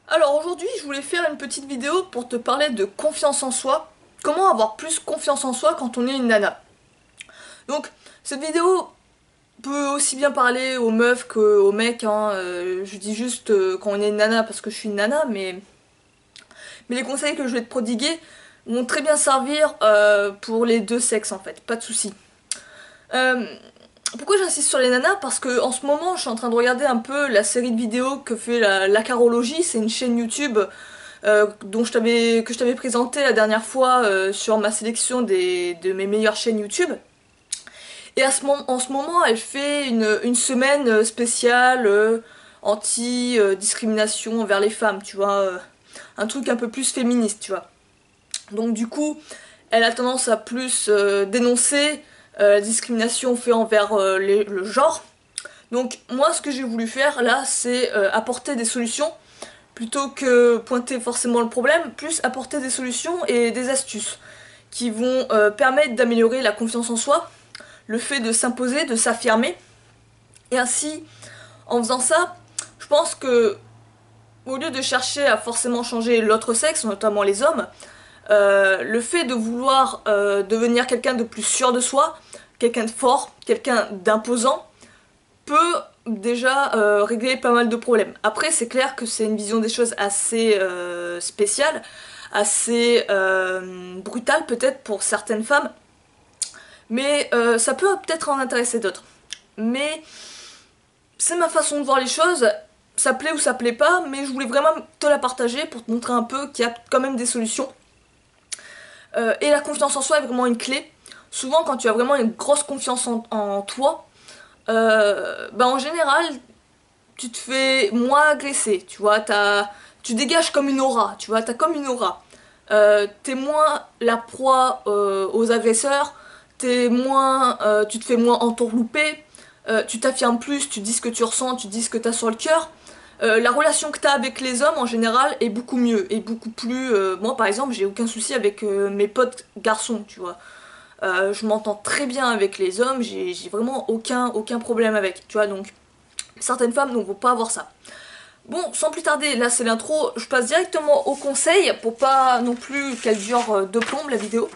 Alors aujourd'hui, je voulais faire une petite vidéo pour te parler de confiance en soi. Comment avoir plus confiance en soi quand on est une nana. Donc, cette vidéo peut aussi bien parler aux meufs qu'aux mecs, hein. Je dis juste quand on est une nana parce que je suis une nana, mais les conseils que je vais te prodiguer vont très bien servir pour les deux sexes en fait, pas de soucis. Euh, Pourquoi j'insiste sur les nanas? Parce que en ce moment, je suis en train de regarder un peu la série de vidéos que fait la Carologie. C'est une chaîne YouTube que je t'avais présenté la dernière fois sur ma sélection de mes meilleures chaînes YouTube. Et en ce moment, elle fait une semaine spéciale anti-discrimination envers les femmes, tu vois. Un truc un peu plus féministe, tu vois. Donc du coup, elle a tendance à plus dénoncer la discrimination faite envers le genre. Donc moi, ce que j'ai voulu faire là, c'est apporter des solutions plutôt que pointer forcément le problème, plus apporter des solutions et des astuces qui vont permettre d'améliorer la confiance en soi, le fait de s'imposer, de s'affirmer. Et ainsi, en faisant ça, je pense que au lieu de chercher à forcément changer l'autre sexe, notamment les hommes, le fait de vouloir devenir quelqu'un de plus sûr de soi, quelqu'un de fort, quelqu'un d'imposant, peut déjà régler pas mal de problèmes. Après, c'est clair que c'est une vision des choses assez spéciale, assez brutale peut-être pour certaines femmes, mais ça peut peut-être en intéresser d'autres. Mais c'est ma façon de voir les choses, ça plaît ou ça plaît pas, mais je voulais vraiment te la partager pour te montrer un peu qu'il y a quand même des solutions. Et la confiance en soi est vraiment une clé. Souvent, quand tu as vraiment une grosse confiance en toi, bah en général, tu te fais moins agresser, tu vois, tu dégages comme une aura, tu vois, t'as comme une aura. T'es moins la proie aux agresseurs, tu te fais moins entourlouper, tu t'affirmes plus, tu dis ce que tu ressens, tu dis ce que t'as sur le cœur. La relation que t'as avec les hommes en général est beaucoup mieux, et beaucoup plus... moi par exemple, j'ai aucun souci avec mes potes garçons, tu vois. Je m'entends très bien avec les hommes, j'ai vraiment aucun problème avec, tu vois, donc certaines femmes ne vont pas avoir ça. Bon, sans plus tarder, là c'est l'intro, je passe directement au conseil pour pas non plus qu'elle dure de plomb la vidéo.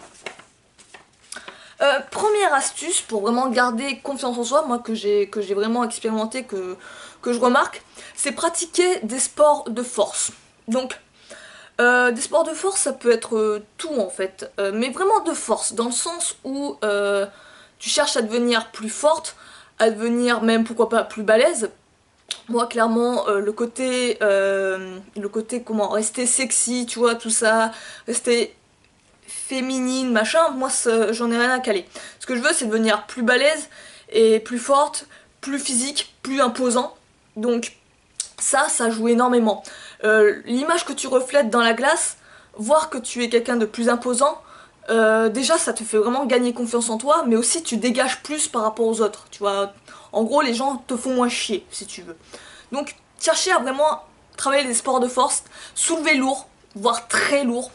Première astuce pour vraiment garder confiance en soi, moi que j'ai vraiment expérimenté, que je remarque, c'est pratiquer des sports de force. Donc, des sports de force, ça peut être tout en fait, mais vraiment de force, dans le sens où tu cherches à devenir plus forte, à devenir même pourquoi pas plus balèze. Moi, clairement, le côté comment rester sexy, tu vois, tout ça, rester féminine, machin, moi, j'en ai rien à caler. Ce que je veux, c'est devenir plus balèze et plus forte, plus physique, plus imposant. Donc, ça joue énormément. L'image que tu reflètes dans la glace, voir que tu es quelqu'un de plus imposant, déjà, ça te fait vraiment gagner confiance en toi, mais aussi tu dégages plus par rapport aux autres, tu vois. En gros, les gens te font moins chier, si tu veux. Donc, chercher à vraiment travailler les sports de force, soulever lourd, voire très lourd.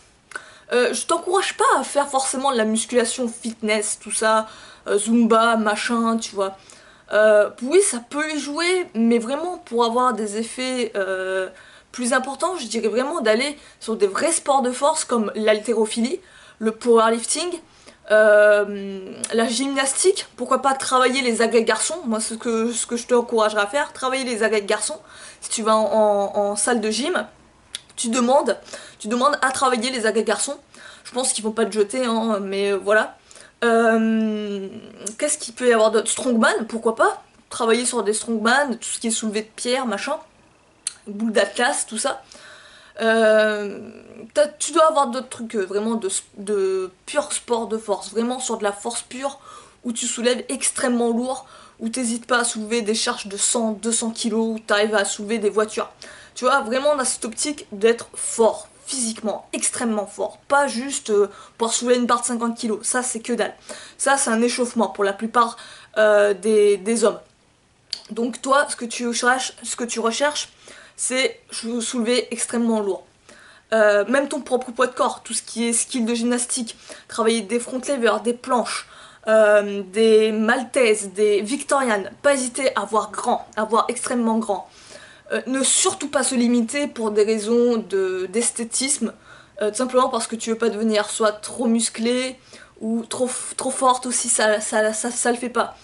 Je t'encourage pas à faire forcément de la musculation fitness, tout ça, Zumba, machin, tu vois. Oui, ça peut y jouer, mais vraiment pour avoir des effets plus importants, je dirais vraiment d'aller sur des vrais sports de force comme l'haltérophilie, le powerlifting, la gymnastique, pourquoi pas travailler les agrès garçons, moi ce que je t'encouragerais à faire, travailler les agrès garçons, si tu vas en salle de gym, tu demandes, tu demandes à travailler les agrès garçons, je pense qu'ils vont pas te jeter, hein, mais voilà. Euh, Qu'est-ce qu'il peut y avoir d'autre? Strongman, pourquoi pas? Travailler sur des strongman, tout ce qui est soulevé de pierre, machin, boule d'atlas, tout ça. Euh, Tu dois avoir d'autres trucs vraiment de pur sport de force, vraiment sur de la force pure, où tu soulèves extrêmement lourd, où t'hésites pas à soulever des charges de 100, 200 kilos, où t'arrives à soulever des voitures. Tu vois, vraiment dans cette optique d'être fort, physiquement, extrêmement fort. Pas juste pour soulever une barre de 50 kilos, ça c'est que dalle. Ça c'est un échauffement pour la plupart des hommes. Donc toi, ce que tu recherches, c'est soulever extrêmement lourd. Même ton propre poids de corps, tout ce qui est skill de gymnastique, travailler des front levers, des planches, des maltaises, des victorianes, pas hésiter à voir grand, à voir extrêmement grand. Ne surtout pas se limiter pour des raisons d'esthétisme, tout simplement parce que tu veux pas devenir soit trop musclé ou trop forte aussi, ça le fait pas.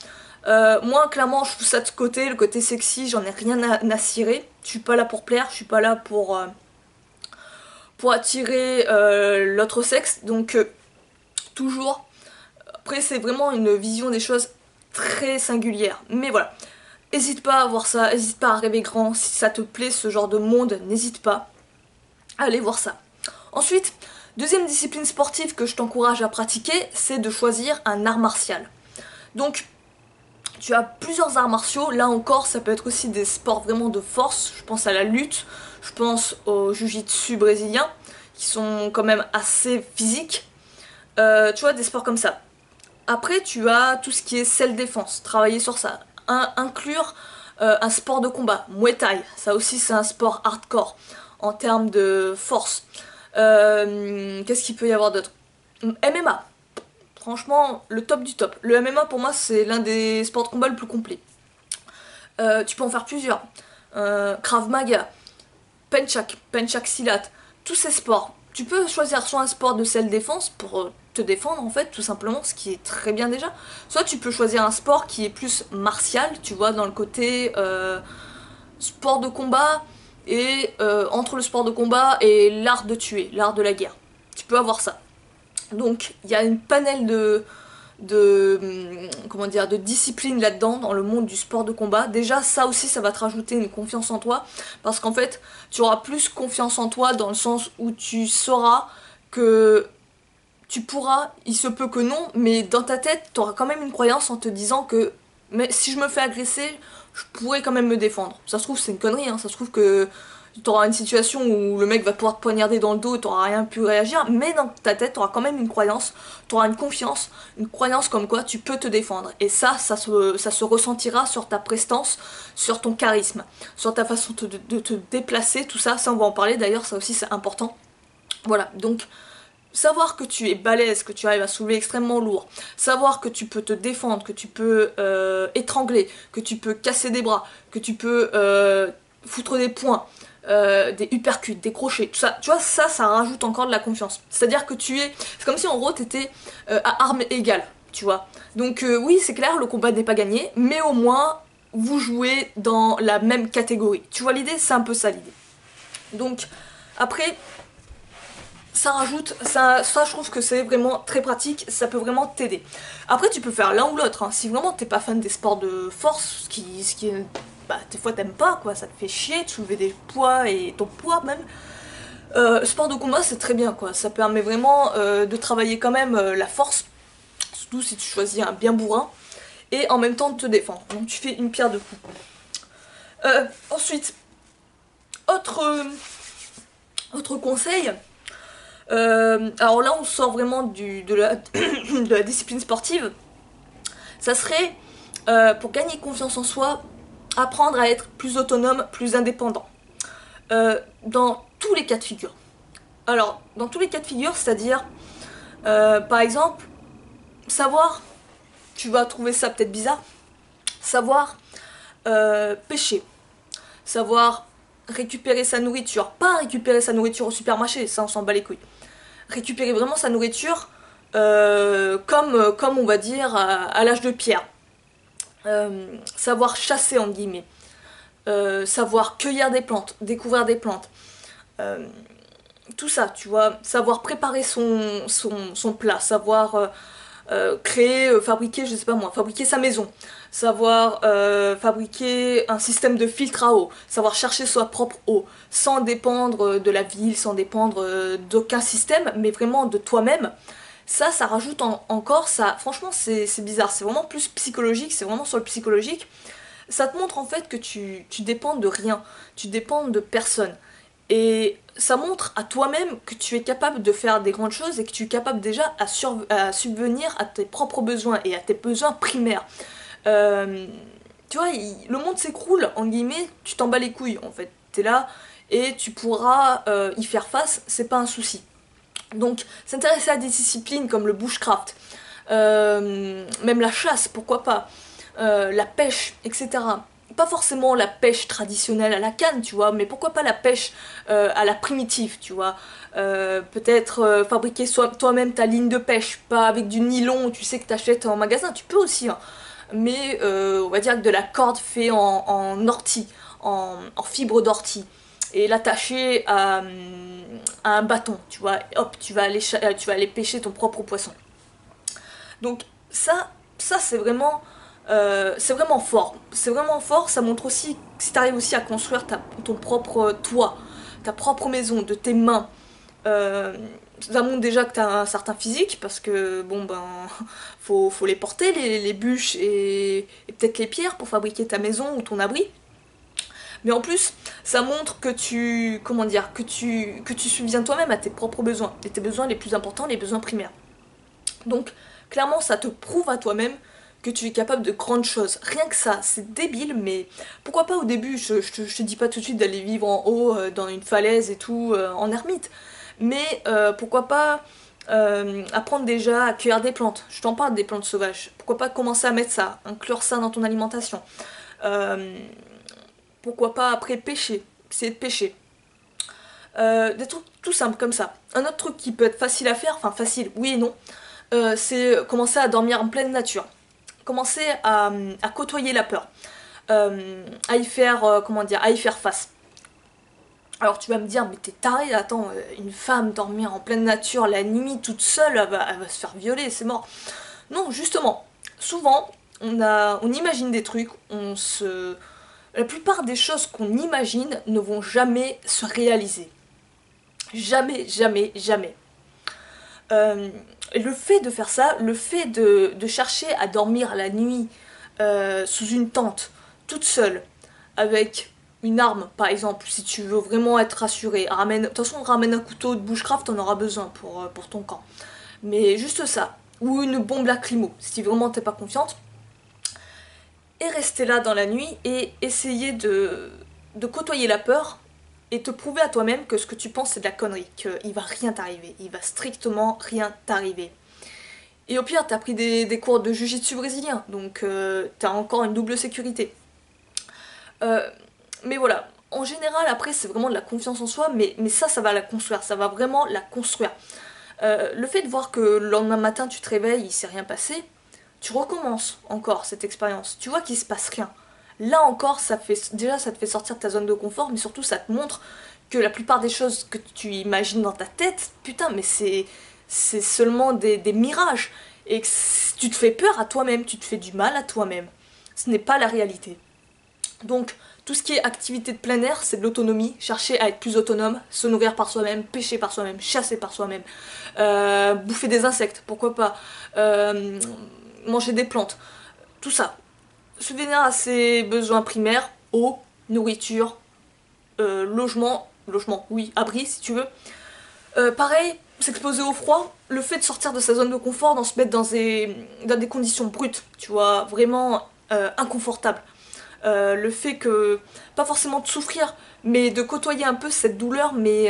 Moi clairement je trouve ça de côté, le côté sexy, j'en ai rien à cirer. Je suis pas là pour plaire, je suis pas là pour attirer l'autre sexe, donc toujours. Après c'est vraiment une vision des choses très singulière, mais voilà. N'hésite pas à voir ça, n'hésite pas à rêver grand, si ça te plaît ce genre de monde, n'hésite pas à aller voir ça. Ensuite, deuxième discipline sportive que je t'encourage à pratiquer, c'est de choisir un art martial. Donc, tu as plusieurs arts martiaux, là encore ça peut être aussi des sports vraiment de force, je pense à la lutte, je pense au jiu-jitsu brésilien, qui sont quand même assez physiques, tu vois, des sports comme ça. Après tu as tout ce qui est self-défense, travailler sur ça, inclure un sport de combat, Muay Thai, ça aussi c'est un sport hardcore en termes de force. Qu'est-ce qu'il peut y avoir d'autre? MMA, franchement le top du top. Le MMA pour moi c'est l'un des sports de combat le plus complet. Tu peux en faire plusieurs. Krav Maga, Penchak Silat, tous ces sports. Tu peux choisir soit un sport de self-défense pour te défendre en fait, tout simplement, ce qui est très bien déjà. Soit tu peux choisir un sport qui est plus martial, tu vois, dans le côté sport de combat et entre le sport de combat et l'art de tuer, l'art de la guerre. Tu peux avoir ça. Donc il y a une panel comment dire, de discipline là-dedans dans le monde du sport de combat. Déjà ça aussi ça va te rajouter une confiance en toi parce qu'en fait tu auras plus confiance en toi dans le sens où tu sauras que tu pourras, il se peut que non, mais dans ta tête tu auras quand même une croyance en te disant que mais si je me fais agresser je pourrais quand même me défendre. Ça se trouve c'est une connerie, hein. Ça se trouve que t'auras une situation où le mec va pouvoir te poignarder dans le dos et t'auras rien pu réagir, mais dans ta tête t'auras quand même une croyance, t'auras une confiance, une croyance comme quoi tu peux te défendre. Et ça se ressentira sur ta prestance, sur ton charisme, sur ta façon de te déplacer, tout ça, ça on va en parler d'ailleurs, ça aussi c'est important. Voilà, donc savoir que tu es balèze, que tu arrives à soulever extrêmement lourd, savoir que tu peux te défendre, que tu peux étrangler, que tu peux casser des bras, que tu peux foutre des poings, des uppercuts, des crochets, tout ça, tu vois, ça rajoute encore de la confiance. C'est-à-dire que c'est comme si en gros t'étais à armes égales, tu vois. Donc oui, c'est clair, le combat n'est pas gagné, mais au moins vous jouez dans la même catégorie. Tu vois l'idée? C'est un peu ça l'idée. Donc après, ça rajoute, ça je trouve que c'est vraiment très pratique, ça peut vraiment t'aider. Après tu peux faire l'un ou l'autre, hein. Si vraiment t'es pas fan des sports de force, ce qui est bah, des fois t'aimes pas quoi, ça te fait chier de soulever des poids et ton poids même. Sport de combat c'est très bien quoi, ça permet vraiment de travailler quand même la force, surtout si tu choisis un bien bourrin, et en même temps de te défendre. Donc tu fais une pierre deux coups. Ensuite, autre conseil, alors là on sort vraiment de la discipline sportive, ça serait pour gagner confiance en soi, apprendre à être plus autonome, plus indépendant. Dans tous les cas de figure. Alors, dans tous les cas de figure, c'est-à-dire, par exemple, savoir, tu vas trouver ça peut-être bizarre, savoir pêcher, savoir récupérer sa nourriture, pas récupérer sa nourriture au supermarché, ça on s'en bat les couilles, récupérer vraiment sa nourriture comme on va dire à l'âge de pierre, savoir chasser en guillemets, savoir cueillir des plantes, découvrir des plantes, tout ça, tu vois, savoir préparer son plat, savoir créer, fabriquer, je sais pas moi, fabriquer sa maison, savoir fabriquer un système de filtre à eau, savoir chercher sa propre eau, sans dépendre de la ville, sans dépendre d'aucun système, mais vraiment de toi-même. Ça rajoute encore, ça, franchement c'est bizarre, c'est vraiment plus psychologique, c'est vraiment sur le psychologique. Ça te montre en fait que tu dépends de rien, tu dépends de personne. Et ça montre à toi-même que tu es capable de faire des grandes choses et que tu es capable déjà à subvenir à tes propres besoins et à tes besoins primaires. Tu vois, le monde s'écroule, en guillemets, tu t'en bats les couilles en fait. T'es là et tu pourras y faire face, c'est pas un souci. Donc s'intéresser à des disciplines comme le bushcraft, même la chasse, pourquoi pas, la pêche, etc. pas forcément la pêche traditionnelle à la canne, tu vois, mais pourquoi pas la pêche à la primitive, tu vois. Peut-être fabriquer toi-même ta ligne de pêche, pas avec du nylon, tu sais que t'achètes en magasin, tu peux aussi, hein. Mais on va dire que de la corde fait en ortie, en fibre d'ortie, et l'attacher à un bâton, tu vois, et hop, tu vas aller pêcher ton propre poisson. Donc ça c'est vraiment fort. C'est vraiment fort, ça montre aussi si tu arrives aussi à construire ton propre toit, ta propre maison de tes mains. Euh, Ça montre déjà que tu as un certain physique parce que bon ben faut les porter les bûches et peut-être les pierres pour fabriquer ta maison ou ton abri. Mais en plus, ça montre que comment dire, que tu subviens toi-même à tes propres besoins, et tes besoins les plus importants, les besoins primaires. Donc, clairement, ça te prouve à toi-même que tu es capable de grandes choses. Rien que ça, c'est débile, mais pourquoi pas au début, je te dis pas tout de suite d'aller vivre en haut, dans une falaise et tout, en ermite. Mais pourquoi pas apprendre déjà à cueillir des plantes. Je t'en parle des plantes sauvages. Pourquoi pas commencer à mettre ça, inclure ça dans ton alimentation. Euh, Pourquoi pas après pêcher, essayer de pêcher. Des trucs tout simples comme ça. Un autre truc qui peut être facile à faire, enfin facile, oui et non, c'est commencer à dormir en pleine nature. Commencer à côtoyer la peur. À y faire, comment dire, à y faire face. Alors tu vas me dire, mais t'es taré, attends, une femme dormir en pleine nature la nuit toute seule, elle va se faire violer, c'est mort. Non, justement, souvent, on imagine des trucs, la plupart des choses qu'on imagine ne vont jamais se réaliser. Jamais, jamais, jamais. Euh, le fait de faire ça, le fait de chercher à dormir la nuit sous une tente, toute seule, avec une arme, par exemple, si tu veux vraiment être rassuré, de toute façon, ramène un couteau de bushcraft, t'en auras besoin pour ton camp. Mais juste ça, ou une bombe lacrymo, si vraiment t'es pas confiante, et rester là dans la nuit et essayer de côtoyer la peur et te prouver à toi-même que ce que tu penses c'est de la connerie, qu'il va rien t'arriver, il va strictement rien t'arriver. Et au pire, t'as pris des cours de jiu-jitsu brésilien, donc t'as encore une double sécurité. Euh, mais voilà, en général, après, c'est vraiment de la confiance en soi, mais ça va la construire, ça va vraiment la construire. Le fait de voir que le lendemain matin, tu te réveilles, il s'est rien passé, tu recommences encore cette expérience, tu vois qu'il se passe rien. Là encore, déjà ça te fait sortir de ta zone de confort, mais surtout ça te montre que la plupart des choses que tu imagines dans ta tête, putain, mais c'est seulement des mirages. Et que tu te fais peur à toi-même, tu te fais du mal à toi-même. Ce n'est pas la réalité. Donc, tout ce qui est activité de plein air, c'est de l'autonomie, chercher à être plus autonome, se nourrir par soi-même, pêcher par soi-même, chasser par soi-même, bouffer des insectes, pourquoi pas, manger des plantes, tout ça. Subvenir à ses besoins primaires, eau, nourriture, logement, oui, abri si tu veux. Pareil, s'exposer au froid, le fait de sortir de sa zone de confort, d'en se mettre dans des conditions brutes, tu vois, vraiment inconfortables. Le fait que, pas forcément de souffrir, mais de côtoyer un peu cette douleur, mais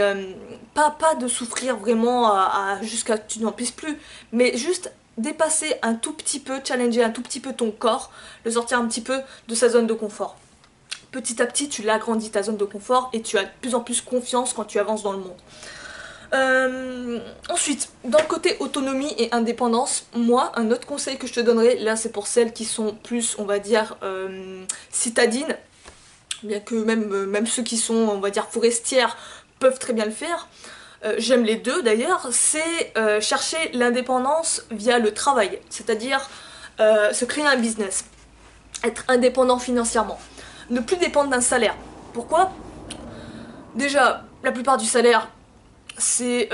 pas de souffrir vraiment jusqu'à ce que tu n'en puisses plus, mais juste dépasser un tout petit peu, challenger un tout petit peu ton corps, le sortir un petit peu de sa zone de confort. Petit à petit, tu l'agrandis ta zone de confort et tu as de plus en plus confiance quand tu avances dans le monde. Ensuite, dans le côté autonomie et indépendance, moi, un autre conseil que je te donnerais, là c'est pour celles qui sont plus, on va dire, citadines, bien que même ceux qui sont, on va dire, forestières peuvent très bien le faire, j'aime les deux d'ailleurs, c'est chercher l'indépendance via le travail, c'est-à-dire se créer un business, être indépendant financièrement, ne plus dépendre d'un salaire. Pourquoi? Déjà, la plupart du salaire, c'est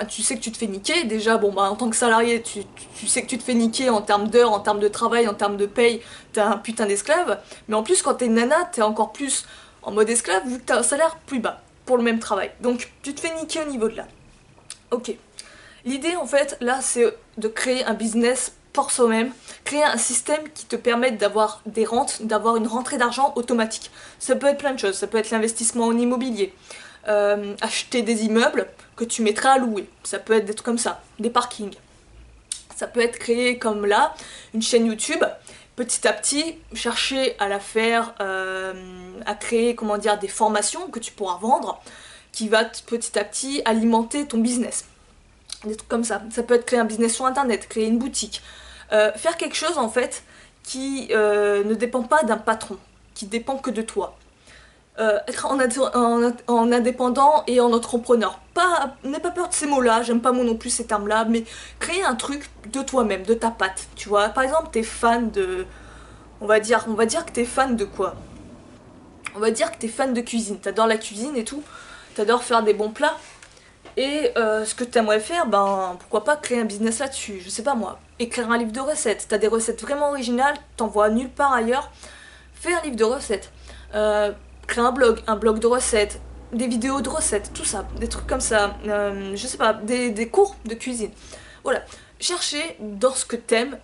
tu sais que tu te fais niquer déjà, bon bah en tant que salarié tu sais que tu te fais niquer en termes d'heures, en termes de travail, en termes de paye, t'es un putain d'esclave, mais en plus quand t'es une nana t'es encore plus en mode esclave vu que t'as un salaire plus bas pour le même travail, donc tu te fais niquer au niveau de là. Ok, l'idée en fait là c'est de créer un business pour soi-même, créer un système qui te permette d'avoir des rentes, d'avoir une rentrée d'argent automatique. Ça peut être plein de choses, ça peut être l'investissement en immobilier, acheter des immeubles que tu mettras à louer. Ça peut être des trucs comme ça, des parkings. Ça peut être créer comme là, une chaîne YouTube petit à petit chercher à la faire, à créer, comment dire, des formations que tu pourras vendre, qui va petit à petit alimenter ton business. Des trucs comme ça. Ça peut être créer un business sur internet, créer une boutique, faire quelque chose en fait qui ne dépend pas d'un patron, qui dépend que de toi. Être en indépendant et en entrepreneur. N'aie pas peur de ces mots-là, j'aime pas moi non plus ces termes-là, mais créer un truc de toi-même, de ta patte, tu vois. Par exemple, t'es fan de... On va dire que t'es fan de quoi? On va dire que t'es fan de cuisine, t'adores la cuisine et tout, t'adores faire des bons plats, et ce que t'aimerais faire, ben pourquoi pas créer un business là-dessus, je sais pas moi. Écrire un livre de recettes, t'as des recettes vraiment originales, t'en vois nulle part ailleurs, fais un livre de recettes. Créer un blog de recettes, des vidéos de recettes, tout ça, des trucs comme ça, je sais pas, des cours de cuisine. Voilà, chercher dans ce que t'aimes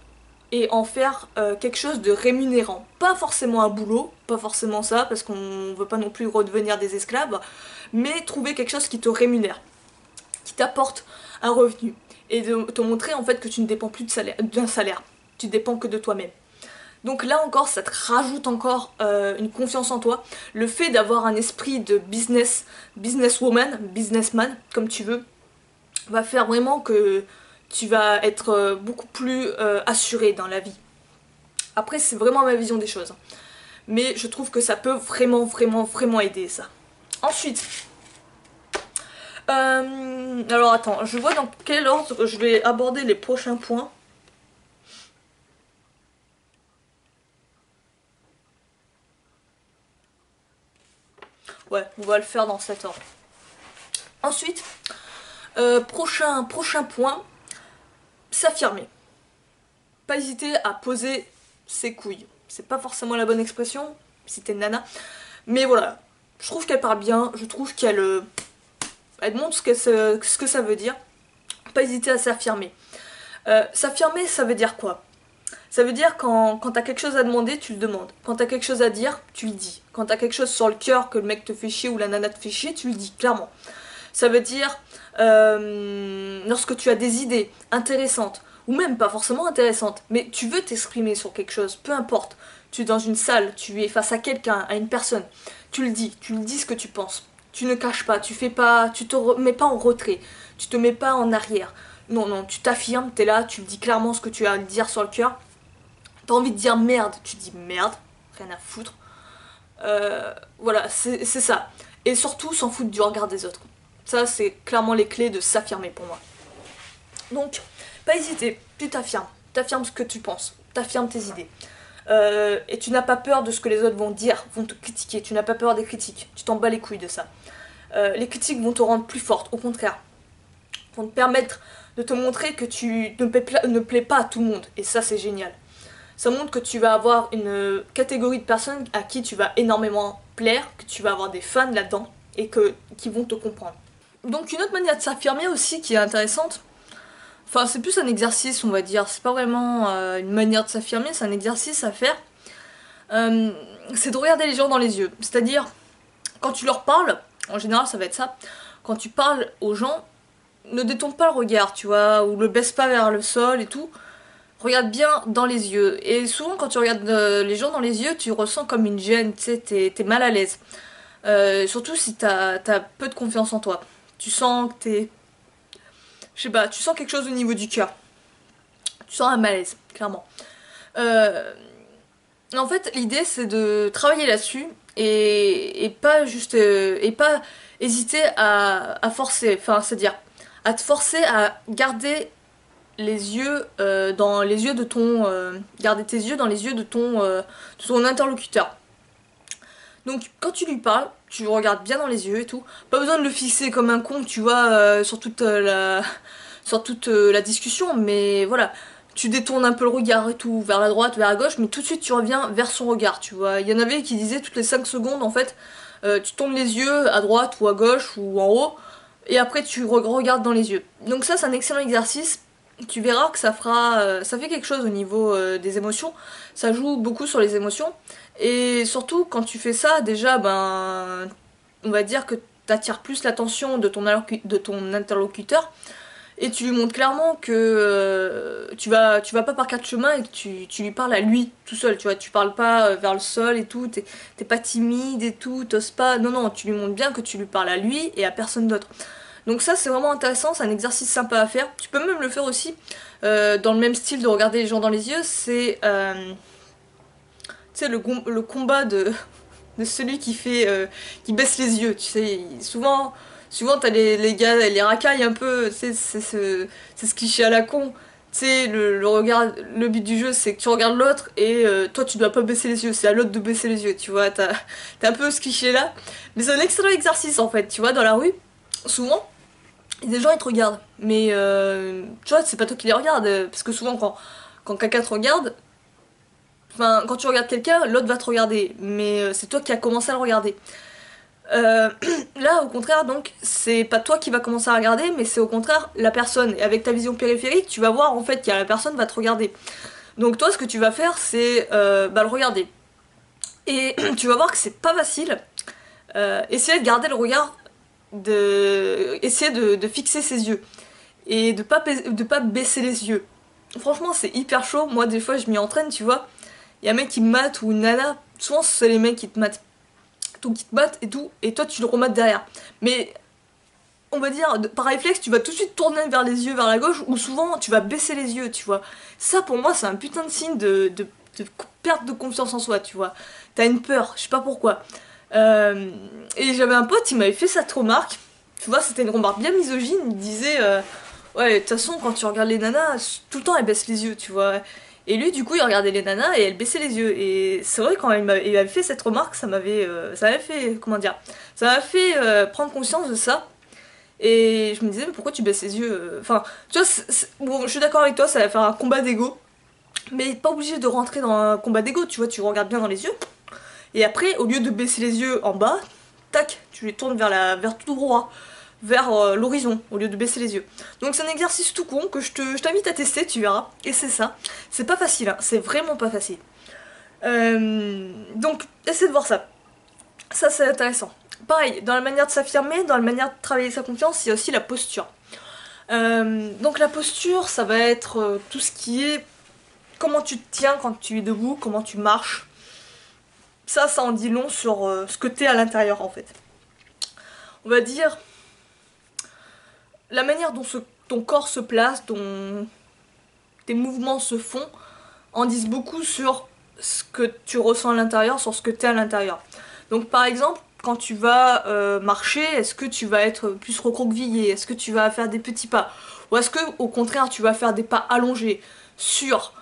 et en faire quelque chose de rémunérant. Pas forcément un boulot, pas forcément ça, parce qu'on veut pas non plus redevenir des esclaves, mais trouver quelque chose qui te rémunère, qui t'apporte un revenu, et de te montrer en fait que tu ne dépends plus d'un salaire, tu dépends que de toi-même. Donc là encore, ça te rajoute encore une confiance en toi. Le fait d'avoir un esprit de businesswoman, businessman, comme tu veux, va faire vraiment que tu vas être beaucoup plus assuré dans la vie. Après, c'est vraiment ma vision des choses. Mais je trouve que ça peut vraiment aider ça. Ensuite, alors attends, je vois dans quel ordre je vais aborder les prochains points. Ouais, on va le faire dans cet ordre. Ensuite, prochain point, s'affirmer. Pas hésiter à poser ses couilles. C'est pas forcément la bonne expression, si t'es une nana. Mais voilà, je trouve qu'elle parle bien, je trouve qu'elle elle montre ce que ça veut dire. Pas hésiter à s'affirmer. S'affirmer, ça veut dire quoi? Ça veut dire quand t'as quelque chose à demander, tu le demandes. Quand t'as quelque chose à dire, tu le dis. Quand t'as quelque chose sur le cœur, que le mec te fait chier ou la nana te fait chier, tu le dis, clairement. Ça veut dire lorsque tu as des idées intéressantes, ou même pas forcément intéressantes, mais tu veux t'exprimer sur quelque chose, peu importe. Tu es dans une salle, tu es face à quelqu'un, à une personne, tu le dis ce que tu penses. Tu ne caches pas, tu te mets pas en retrait, tu te mets pas en arrière. Non, non, tu t'affirmes, t'es là, tu dis clairement ce que tu as à dire sur le cœur. T'as envie de dire merde, tu dis merde, rien à foutre. Voilà, c'est ça. Et surtout, s'en foutre du regard des autres. Ça, c'est clairement les clés de s'affirmer pour moi. Donc, pas hésiter, tu t'affirmes. T'affirmes ce que tu penses, t'affirmes tes idées. Et tu n'as pas peur de ce que les autres vont dire, vont te critiquer. Tu n'as pas peur des critiques, tu t'en bats les couilles de ça. Les critiques vont te rendre plus forte, au contraire. Vont te permettre de te montrer que tu ne plais pas à tout le monde. Et ça, c'est génial. Ça montre que tu vas avoir une catégorie de personnes à qui tu vas énormément plaire, que tu vas avoir des fans là-dedans et qui vont te comprendre. Donc une autre manière de s'affirmer aussi qui est intéressante, enfin c'est plus un exercice on va dire, c'est pas vraiment une manière de s'affirmer, c'est un exercice à faire, c'est de regarder les gens dans les yeux. C'est-à-dire, quand tu leur parles, en général ça va être ça, quand tu parles aux gens, ne détourne pas le regard, tu vois, ou le baisse pas vers le sol et tout. Regarde bien dans les yeux. Et souvent quand tu regardes les gens dans les yeux, tu ressens comme une gêne, tu sais, t'es mal à l'aise. Surtout si t'as peu de confiance en toi. Tu sens que t'es... Je sais pas, tu sens quelque chose au niveau du cœur. Tu sens un malaise, clairement. En fait, l'idée c'est de travailler là-dessus et pas juste... et pas hésiter à forcer, enfin c'est-à-dire à te forcer à garder les yeux dans les yeux de ton garder tes yeux dans les yeux de ton interlocuteur. Donc quand tu lui parles, tu le regardes bien dans les yeux et tout. Pas besoin de le fixer comme un con, tu vois, sur toute la discussion, mais voilà, tu détournes un peu le regard et tout, vers la droite, vers la gauche, mais tout de suite tu reviens vers son regard, tu vois. Il y en avait qui disaient toutes les 5 secondes en fait, tu tournes les yeux à droite ou à gauche ou en haut, et après tu regardes dans les yeux. Donc ça c'est un excellent exercice. Tu verras que ça fait quelque chose au niveau des émotions. Ça joue beaucoup sur les émotions. Et surtout, quand tu fais ça, déjà, on va dire que t'attires plus l'attention de ton interlocuteur. et tu lui montres clairement que tu vas pas par quatre chemins et que tu lui parles à lui tout seul, tu vois, tu parles pas vers le sol et tout, t'es pas timide et tout, t'oses pas, non non, tu lui montres bien que tu lui parles à lui et à personne d'autre. Donc ça c'est vraiment intéressant, c'est un exercice sympa à faire. Tu peux même le faire aussi dans le même style de regarder les gens dans les yeux, c'est tu sais le combat de celui qui baisse les yeux, tu sais, souvent t'as les gars, les racailles un peu, tu sais, c'est ce cliché à la con. Tu sais, le but du jeu c'est que tu regardes l'autre et toi tu dois pas baisser les yeux, c'est à l'autre de baisser les yeux, tu vois, t'as un peu ce cliché là. Mais c'est un excellent exercice en fait, tu vois, dans la rue, souvent, des gens ils te regardent, mais tu vois, c'est pas toi qui les regardes, parce que souvent quand quelqu'un te regarde, enfin, quand tu regardes quelqu'un, l'autre va te regarder, mais c'est toi qui as commencé à le regarder. Euh, Là, au contraire, donc, c'est pas toi qui va commencer à regarder, mais c'est au contraire la personne. Et avec ta vision périphérique, tu vas voir en fait que la personne va te regarder. Donc toi, ce que tu vas faire, c'est le regarder. Et tu vas voir que c'est pas facile. Essayer de garder le regard, essayer de fixer ses yeux et de pas baisser les yeux. Franchement, c'est hyper chaud. Moi, des fois, je m'y entraîne, tu vois. Il y a un mec qui me mate ou une nana. Souvent, c'est les mecs qui te matent. Donc, ils te matent et tout. Et toi, tu le remates derrière. Mais on va dire, par réflexe, tu vas tout de suite tourner vers les yeux vers la gauche, ou souvent tu vas baisser les yeux, tu vois. Ça, pour moi, c'est un putain de signe de perte de confiance en soi, tu vois. T'as une peur, je sais pas pourquoi. Euh, et j'avais un pote, il m'avait fait cette remarque. Tu vois, c'était une remarque bien misogyne. Il disait, ouais, de toute façon, quand tu regardes les nanas, tout le temps elles baissent les yeux, tu vois. Et lui, du coup, il regardait les nanas et elle baissait les yeux. Et c'est vrai, quand il m'avait fait cette remarque, ça m'avait fait, comment dire, ça m'a fait prendre conscience de ça. Et je me disais, mais pourquoi tu baisses les yeux? Enfin, tu vois, bon, je suis d'accord avec toi, ça va faire un combat d'ego. Mais pas obligé de rentrer dans un combat d'ego, tu vois, tu regardes bien dans les yeux. Et après, au lieu de baisser les yeux en bas, tac, tu les tournes vers tout droit, vers l'horizon, au lieu de baisser les yeux. Donc c'est un exercice tout con que je t'invite à tester, tu verras. Et c'est ça. C'est pas facile, hein, c'est vraiment pas facile. Donc, essaie de voir ça. Ça, c'est intéressant. Pareil, dans la manière de s'affirmer, dans la manière de travailler sa confiance, il y a aussi la posture. Donc la posture, ça va être tout ce qui est comment tu te tiens quand tu es debout, comment tu marches. Ça en dit long sur ce que t'es à l'intérieur en fait. On va dire la manière dont ton corps se place, dont tes mouvements se font, en disent beaucoup sur ce que tu ressens à l'intérieur, sur ce que t'es à l'intérieur. Donc par exemple, quand tu vas marcher, est-ce que tu vas être plus recroquevillé? Est-ce que tu vas faire des petits pas? Ou est-ce que au contraire tu vas faire des pas allongés, sûrs,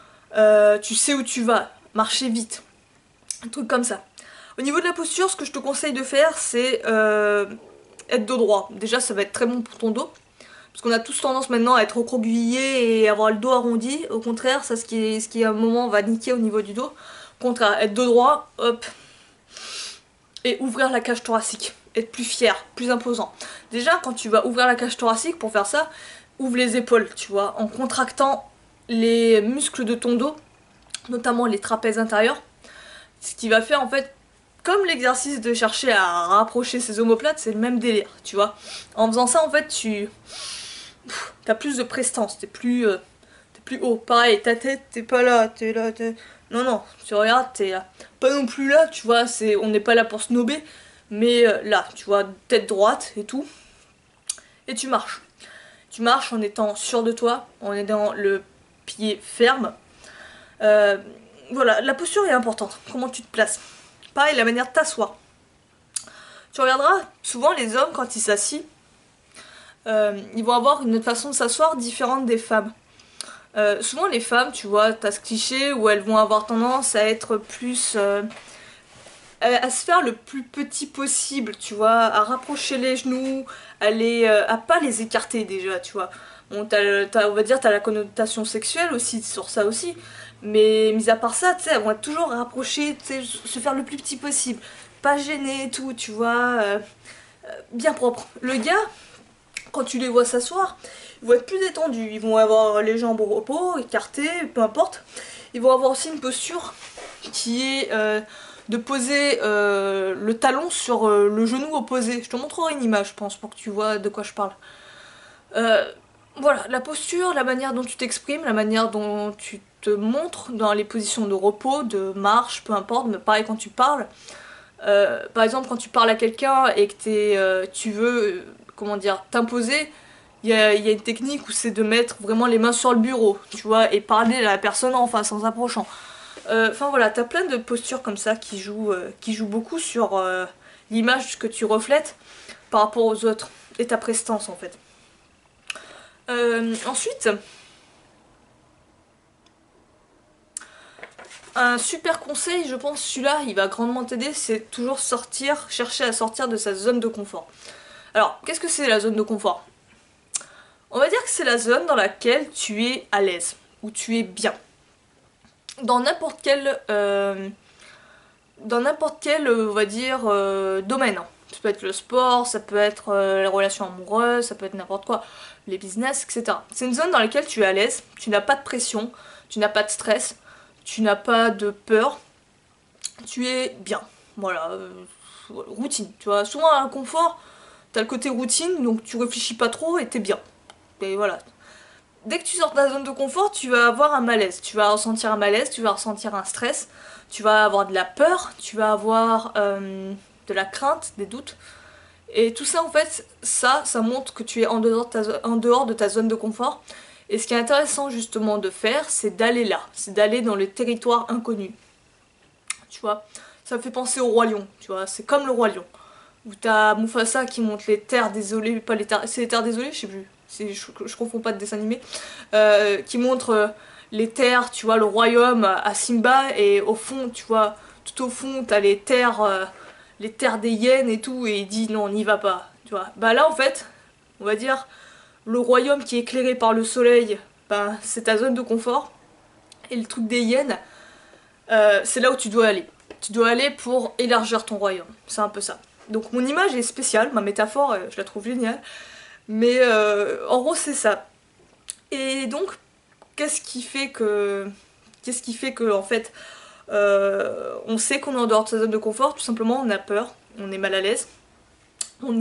tu sais où tu vas, marcher vite, un truc comme ça. Au niveau de la posture, ce que je te conseille de faire, c'est être dos droit. Déjà, ça va être très bon pour ton dos. Parce qu'on a tous tendance maintenant à être recroquevillé et avoir le dos arrondi. Au contraire, ça, ce qui à un moment va niquer au niveau du dos. Au contraire, être dos droit, hop, et ouvrir la cage thoracique. Être plus fier, plus imposant. Déjà, quand tu vas ouvrir la cage thoracique, pour faire ça, ouvre les épaules, tu vois, en contractant les muscles de ton dos, notamment les trapèzes intérieurs. Ce qui va faire en fait, comme l'exercice de chercher à rapprocher ses omoplates, c'est le même délire, tu vois. En faisant ça, en fait, t'as plus de prestance, t'es plus haut. Pareil, ta tête, t'es pas là, t'es là, t'es... Non, non, tu regardes, t'es pas non plus là, tu vois, on n'est pas là pour snober, mais là, tu vois, tête droite et tout. Et tu marches. Tu marches en étant sûr de toi, en ayant le pied ferme. Euh, voilà, la posture est importante, comment tu te places. Pareil, la manière de t'asseoir. Tu regarderas, souvent les hommes, quand ils s'assient, ils vont avoir une façon de s'asseoir différente des femmes. Souvent les femmes, tu vois, t'as ce cliché où elles vont avoir tendance à être plus... à se faire le plus petit possible, tu vois, à rapprocher les genoux, à pas les écarter déjà, tu vois. Bon, on va dire, t'as la connotation sexuelle aussi, sur ça aussi, mais mis à part ça, tu sais, elles vont être toujours rapprochées, tu sais, se faire le plus petit possible, pas gêner et tout, tu vois, bien propre. Le gars, quand tu les vois s'asseoir, ils vont être plus détendus, ils vont avoir les jambes au repos, écartées, peu importe. Ils vont avoir aussi une posture qui est de poser le talon sur le genou opposé. Je te montrerai une image, je pense, pour que tu vois de quoi je parle. Euh, Voilà, la posture, la manière dont tu t'exprimes, la manière dont tu te montres dans les positions de repos, de marche, peu importe, mais pareil quand tu parles. Par exemple, quand tu parles à quelqu'un et que tu veux, comment dire, t'imposer, il y a une technique où c'est de mettre vraiment les mains sur le bureau, tu vois, et parler à la personne en face en s'approchant. Enfin voilà, t'as plein de postures comme ça qui jouent beaucoup sur l'image que tu reflètes par rapport aux autres et ta prestance en fait. Ensuite, un super conseil, je pense, celui-là, il va grandement t'aider, c'est toujours sortir, chercher à sortir de sa zone de confort. Alors, qu'est-ce que c'est la zone de confort? On va dire que c'est la zone dans laquelle tu es à l'aise, où tu es bien. Dans n'importe quel, on va dire, domaine. Ça peut être le sport, ça peut être les relations amoureuses, ça peut être n'importe quoi, les business, etc. C'est une zone dans laquelle tu es à l'aise, tu n'as pas de pression, tu n'as pas de stress, tu n'as pas de peur, tu es bien. Voilà, routine. Tu vois, souvent un confort, t'as le côté routine, donc tu réfléchis pas trop et t'es bien. Et voilà. Dès que tu sors de ta zone de confort, tu vas avoir un malaise. Tu vas ressentir un malaise, tu vas ressentir un stress, tu vas avoir de la peur, tu vas avoir de la crainte, des doutes. Et tout ça, en fait, ça montre que tu es en dehors de ta zone de confort. Et ce qui est intéressant justement de faire, c'est d'aller là, c'est d'aller dans le territoire inconnu. Tu vois, ça me fait penser au Roi Lion, tu vois, c'est comme le Roi Lion. Où t'as Mufasa qui monte les terres désolées, pas les terres, c'est les terres désolées, je sais plus, je confonds pas de dessin animé, qui montre les terres, tu vois, le royaume à Simba, et au fond, tu vois, tout au fond, t'as les terres des hyènes et tout, et il dit non, on n'y va pas, tu vois. Bah là, en fait, on va dire, le royaume qui est éclairé par le soleil, bah, c'est ta zone de confort, et le truc des hyènes, c'est là où tu dois aller. Tu dois aller pour élargir ton royaume, c'est un peu ça. Donc mon image est spéciale, ma métaphore, je la trouve géniale, mais en gros c'est ça. Et donc, qu'est-ce qui fait que... Qu'est-ce qui fait que, en fait, on sait qu'on est en dehors de sa zone de confort? Tout simplement, on a peur, on est mal à l'aise, on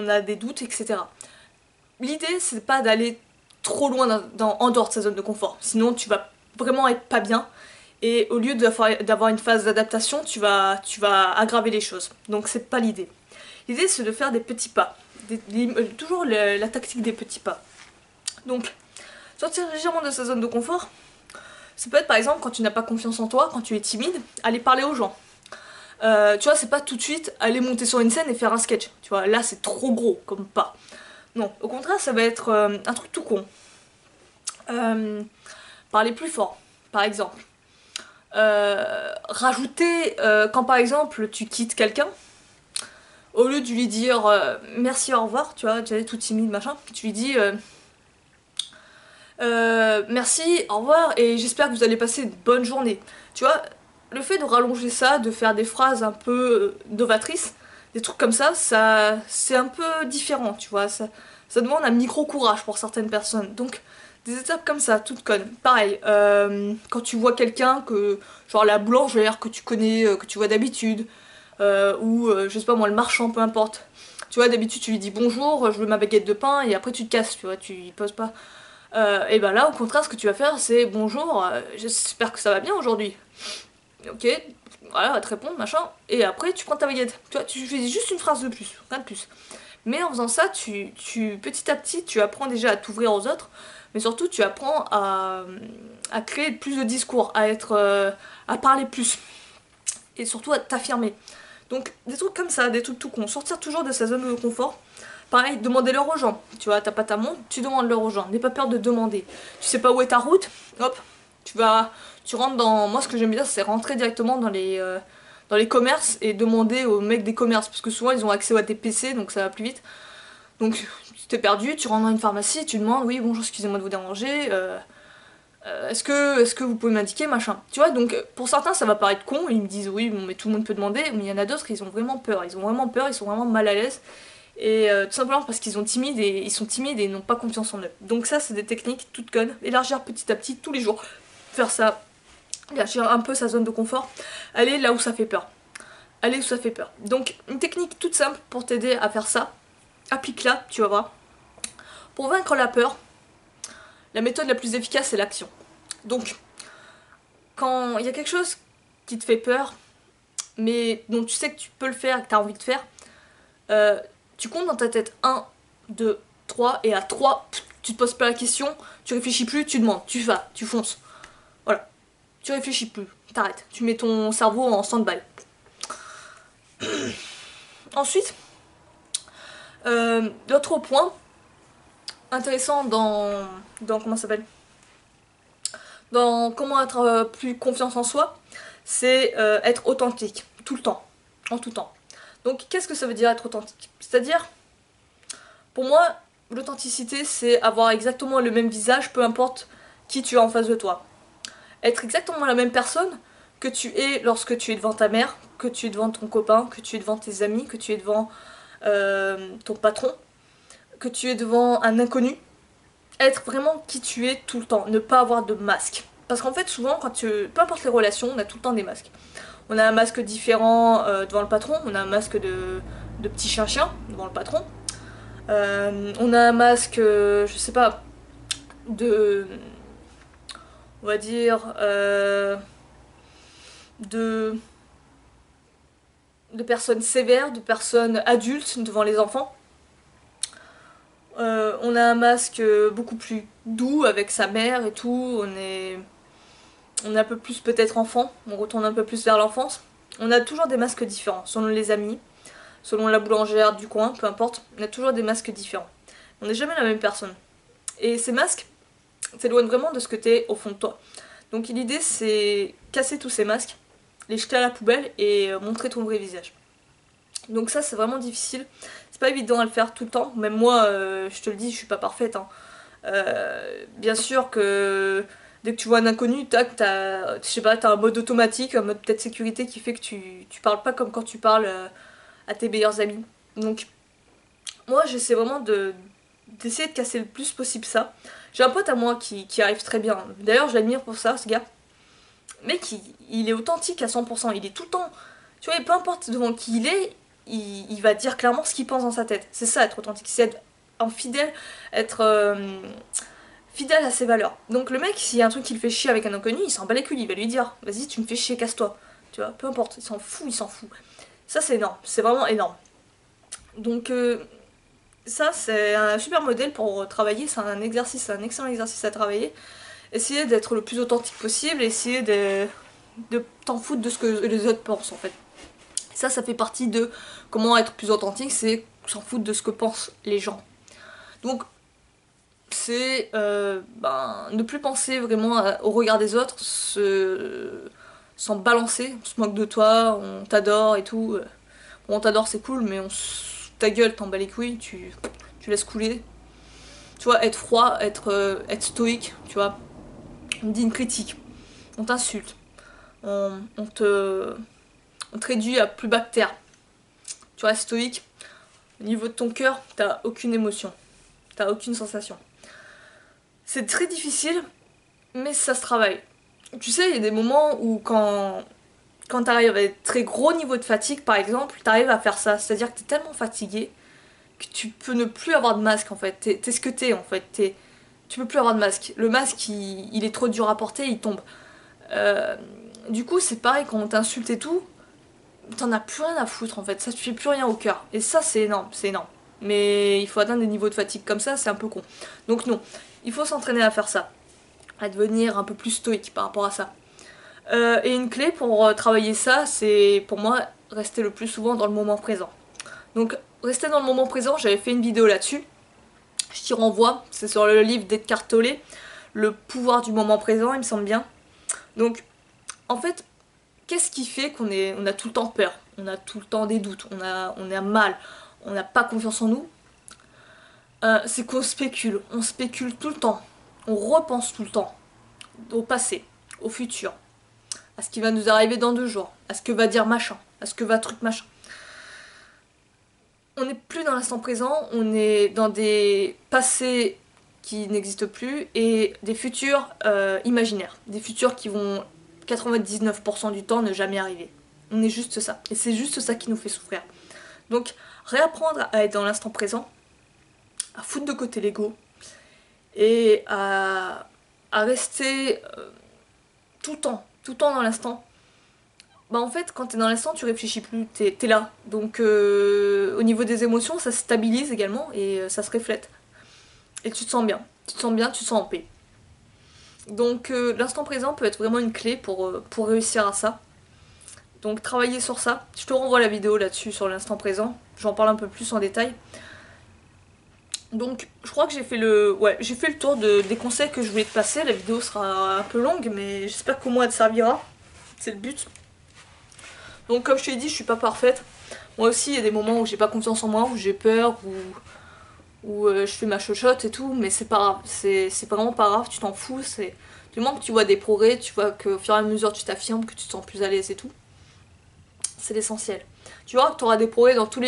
a des doutes, etc. L'idée, c'est pas d'aller trop loin en dehors de sa zone de confort, sinon tu vas vraiment être pas bien, et au lieu d'avoir une phase d'adaptation, tu vas aggraver les choses. Donc c'est pas l'idée. L'idée, c'est de faire des petits pas, toujours la tactique des petits pas. Donc, sortir légèrement de sa zone de confort, ça peut être par exemple quand tu n'as pas confiance en toi, quand tu es timide, aller parler aux gens. Tu vois, c'est pas tout de suite aller monter sur une scène et faire un sketch. Tu vois, là c'est trop gros comme pas. Non, au contraire, ça va être un truc tout con. Parler plus fort, par exemple. Rajouter, quand par exemple tu quittes quelqu'un, au lieu de lui dire merci, au revoir, tu vois, tu es tout timide, machin, tu lui dis merci, au revoir, et j'espère que vous allez passer une bonne journée. Tu vois, le fait de rallonger ça, de faire des phrases un peu novatrices, des trucs comme ça c'est un peu différent, tu vois, ça demande un micro-courage pour certaines personnes. Donc, des étapes comme ça, toutes connes. Pareil, quand tu vois quelqu'un que, genre la boulangère que tu connais, que tu vois d'habitude, ou je sais pas moi, le marchand, peu importe. Tu vois, d'habitude tu lui dis bonjour, je veux ma baguette de pain, et après tu te casses, tu vois, tu y poses pas. Et ben là, au contraire, ce que tu vas faire, c'est bonjour, j'espère que ça va bien aujourd'hui. Ok, voilà, elle va te répondre, machin, et après tu prends ta baguette. Tu vois, tu fais juste une phrase de plus, rien de plus. Mais en faisant ça, petit à petit, tu apprends déjà à t'ouvrir aux autres, mais surtout tu apprends à créer plus de discours, à parler plus, et surtout à t'affirmer. Donc des trucs comme ça, des trucs tout cons, sortir toujours de sa zone de confort. Pareil, demandez-leur aux gens, tu vois, t'as pas ta montre, tu demandes-leur aux gens, n'aie pas peur de demander. Tu sais pas où est ta route, hop, tu rentres dans... Moi ce que j'aime bien c'est rentrer directement dans les commerces et demander aux mecs des commerces, parce que souvent ils ont accès à des PC, donc ça va plus vite. Donc tu t'es perdu, tu rentres dans une pharmacie, tu demandes, oui bonjour, excusez-moi de vous déranger, est-ce que vous pouvez m'indiquer, machin. Tu vois, donc pour certains ça va paraître con, ils me disent oui, bon, mais tout le monde peut demander, mais il y en a d'autres, ils ont vraiment peur, ils sont vraiment mal à l'aise, et tout simplement parce qu'ils sont timides et ils n'ont pas confiance en eux. Donc ça c'est des techniques toutes connes, élargir petit à petit, tous les jours, faire ça, élargir un peu sa zone de confort, aller là où ça fait peur. Aller où ça fait peur. Donc une technique toute simple pour t'aider à faire ça, applique-la, tu vas voir. Pour vaincre la peur, la méthode la plus efficace c'est l'action. Donc, quand il y a quelque chose qui te fait peur, mais dont tu sais que tu peux le faire, que tu as envie de faire, tu comptes dans ta tête 1, 2, 3, et à 3, tu te poses pas la question, tu réfléchis plus, tu demandes, tu vas, tu fonces. Voilà. Tu réfléchis plus, t'arrêtes. Tu mets ton cerveau en stand-by. Ensuite, l'autre point intéressant dans comment ça s'appelle, dans comment être plus confiance en soi, c'est être authentique, tout le temps, en tout temps. Donc qu'est-ce que ça veut dire être authentique? C'est-à-dire, pour moi, l'authenticité c'est avoir exactement le même visage, peu importe qui tu as en face de toi. Être exactement la même personne que tu es lorsque tu es devant ta mère, que tu es devant ton copain, que tu es devant tes amis, que tu es devant ton patron, que tu es devant un inconnu. Être vraiment qui tu es tout le temps, ne pas avoir de masque. Parce qu'en fait souvent peu importe les relations, on a tout le temps des masques. On a un masque différent devant le patron, on a un masque de petit chien devant le patron. On a un masque, je sais pas, de... on va dire... de personnes sévères, de personnes adultes devant les enfants. On a un masque beaucoup plus doux avec sa mère et tout, on est un peu plus peut-être enfant, on retourne un peu plus vers l'enfance. On a toujours des masques différents, selon les amis, selon la boulangère du coin, peu importe, on a toujours des masques différents. On n'est jamais la même personne. Et ces masques s'éloignent vraiment de ce que t'es au fond de toi. Donc l'idée c'est casser tous ces masques, les jeter à la poubelle et montrer ton vrai visage. Donc ça c'est vraiment difficile, c'est pas évident à le faire tout le temps, même moi je te le dis je suis pas parfaite hein. Bien sûr que dès que tu vois un inconnu, tac, je sais pas, t'as un mode automatique, un mode peut-être sécurité qui fait que tu parles pas comme quand tu parles à tes meilleurs amis. Donc moi j'essaie vraiment d'essayer de casser le plus possible ça. J'ai un pote à moi qui arrive très bien, d'ailleurs je l'admire pour ça ce gars. Mec il est authentique à 100%, il est tout le temps, tu vois, peu importe devant qui il est, il va dire clairement ce qu'il pense dans sa tête. C'est ça être authentique, c'est être fidèle, être fidèle à ses valeurs. Donc le mec, s'il y a un truc qui le fait chier avec un inconnu, il s'en bat les couilles, il va lui dire vas-y tu me fais chier, casse-toi. Tu vois, peu importe, il s'en fout, il s'en fout. Ça c'est énorme, c'est vraiment énorme. Donc ça c'est un super modèle pour travailler, c'est un exercice, c'est un excellent exercice à travailler. Essayer d'être le plus authentique possible, essayer de t'en foutre de ce que les autres pensent en fait. Ça fait partie de comment être plus authentique, c'est s'en foutre de ce que pensent les gens. Donc c'est ne plus penser vraiment au regard des autres, s'en balancer, on se moque de toi, on t'adore et tout. Bon, on t'adore c'est cool, mais ta gueule t'en bats les couilles, tu laisses couler. Tu vois, être froid, être stoïque, tu vois. On te dit une critique, on t'insulte, on te réduit à plus bas que terre. Tu restes stoïque, au niveau de ton cœur, t'as aucune émotion, t'as aucune sensation. C'est très difficile, mais ça se travaille. Tu sais, il y a des moments où quand t'arrives à des très gros niveaux de fatigue, par exemple, t'arrives à faire ça. C'est-à-dire que t'es tellement fatigué que tu peux ne plus avoir de masque, en fait. T'es ce que t'es, en fait. Tu peux plus avoir de masque. Le masque, il est trop dur à porter, il tombe. Du coup, c'est pareil, quand on t'insulte et tout, t'en as plus rien à foutre, en fait. Ça te fait plus rien au cœur. Et ça, c'est énorme, c'est énorme. Mais il faut atteindre des niveaux de fatigue comme ça, c'est un peu con. Donc non, il faut s'entraîner à faire ça. À devenir un peu plus stoïque par rapport à ça. Et une clé pour travailler ça, c'est pour moi rester le plus souvent dans le moment présent. Donc rester dans le moment présent, j'avais fait une vidéo là-dessus. Je t'y renvoie, c'est sur le livre d'Eckhart Tolle, Le pouvoir du moment présent, il me semble bien. Donc en fait, qu'est-ce qui fait on a tout le temps peur, on a tout le temps des doutes, on a mal, on n'a pas confiance en nous? C'est qu'on spécule, on spécule tout le temps, on repense tout le temps au passé, au futur, à ce qui va nous arriver dans 2 jours, à ce que va dire machin, à ce que va truc machin. On n'est plus dans l'instant présent, on est dans des passés qui n'existent plus et des futurs imaginaires, des futurs qui vont 99% du temps ne jamais arriver. On est juste ça, et c'est juste ça qui nous fait souffrir. Donc réapprendre à être dans l'instant présent, foutre de côté l'ego et à rester tout le temps dans l'instant. Bah en fait quand t'es dans l'instant tu réfléchis plus, t'es là. Donc au niveau des émotions ça se stabilise également et ça se reflète. Et tu te sens bien, tu te sens bien, tu te sens en paix. Donc l'instant présent peut être vraiment une clé pour réussir à ça. Donc travailler sur ça. Je te renvoie la vidéo là-dessus sur l'instant présent. J'en parle un peu plus en détail. Donc je crois que j'ai fait j'ai fait le tour des conseils que je voulais te passer. La vidéo sera un peu longue mais j'espère qu'au moins elle te servira. C'est le but. Donc comme je t'ai dit, je suis pas parfaite. Moi aussi il y a des moments où j'ai pas confiance en moi, où j'ai peur, où je fais ma chochotte et tout, mais c'est pas grave. C'est vraiment pas grave, tu t'en fous. Du moment que tu vois des progrès, tu vois qu'au fur et à mesure tu t'affirmes, que tu te sens plus à l'aise et tout. C'est l'essentiel. Tu vois que tu auras des progrès dans toutes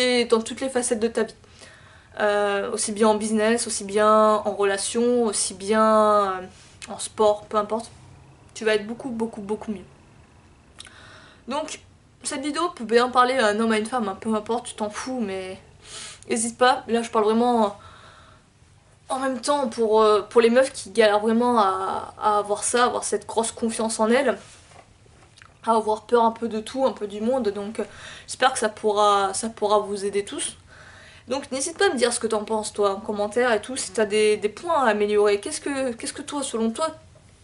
les facettes de ta vie. Aussi bien en business, aussi bien en relation, aussi bien en sport, peu importe. Tu vas être beaucoup mieux. Donc, cette vidéo peut bien parler à un homme, à une femme, hein, peu importe, tu t'en fous, mais n'hésite pas. Là, je parle vraiment en même temps pour les meufs qui galèrent vraiment à avoir ça, avoir cette grosse confiance en elles, à avoir peur un peu de tout, un peu du monde. Donc, j'espère que ça pourra vous aider tous. Donc n'hésite pas à me dire ce que t'en penses toi en commentaire et tout, si t'as des points à améliorer, qu'est-ce que toi selon toi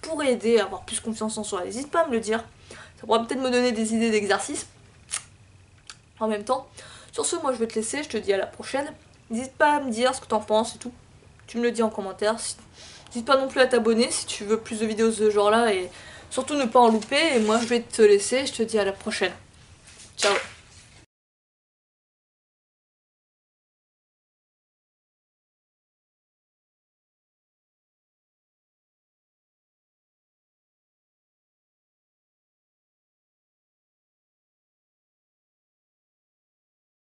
pourrait aider à avoir plus confiance en soi, n'hésite pas à me le dire, ça pourra peut-être me donner des idées d'exercices en même temps. Sur ce, moi je vais te laisser, je te dis à la prochaine, n'hésite pas à me dire ce que t'en penses et tout, tu me le dis en commentaire, n'hésite pas non plus à t'abonner si tu veux plus de vidéos de ce genre là et surtout ne pas en louper et moi je vais te laisser, je te dis à la prochaine, ciao.